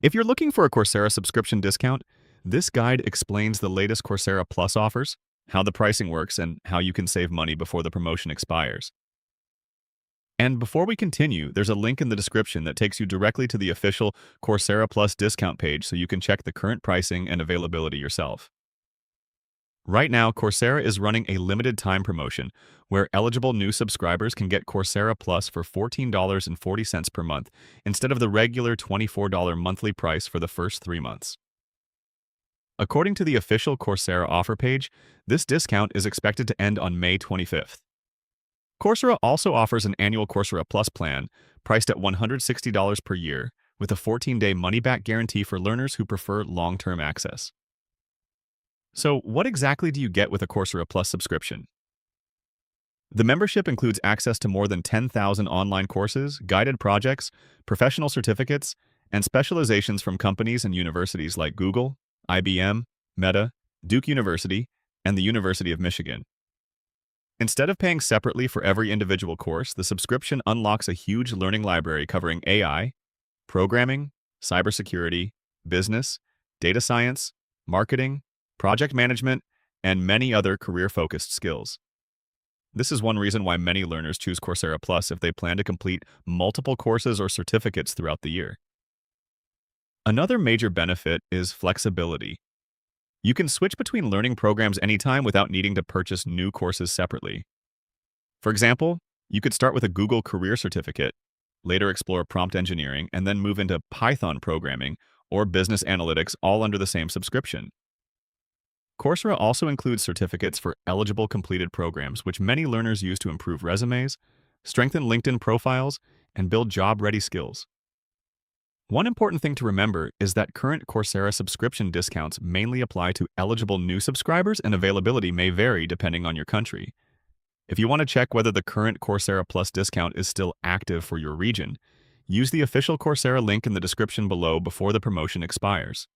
If you're looking for a Coursera subscription discount, this guide explains the latest Coursera Plus offers, how the pricing works, and how you can save money before the promotion expires. And before we continue, there's a link in the description that takes you directly to the official Coursera Plus discount page so you can check the current pricing and availability yourself. Right now, Coursera is running a limited time promotion where eligible new subscribers can get Coursera Plus for $14.40 per month instead of the regular $24 monthly price for the first 3 months. According to the official Coursera offer page, this discount is expected to end on May 25th. Coursera also offers an annual Coursera Plus plan priced at $160 per year with a 14-day money-back guarantee for learners who prefer long-term access. So, what exactly do you get with a Coursera Plus subscription? The membership includes access to more than 10,000 online courses, guided projects, professional certificates, and specializations from companies and universities like Google, IBM, Meta, Duke University, and the University of Michigan. Instead of paying separately for every individual course, the subscription unlocks a huge learning library covering AI, programming, cybersecurity, business, data science, marketing, project management, and many other career-focused skills. This is one reason why many learners choose Coursera Plus if they plan to complete multiple courses or certificates throughout the year. Another major benefit is flexibility. You can switch between learning programs anytime without needing to purchase new courses separately. For example, you could start with a Google Career Certificate, later explore prompt engineering, and then move into Python programming or business analytics all under the same subscription. Coursera also includes certificates for eligible completed programs, which many learners use to improve resumes, strengthen LinkedIn profiles, and build job-ready skills. One important thing to remember is that current Coursera subscription discounts mainly apply to eligible new subscribers, and availability may vary depending on your country. If you want to check whether the current Coursera Plus discount is still active for your region, use the official Coursera link in the description below before the promotion expires.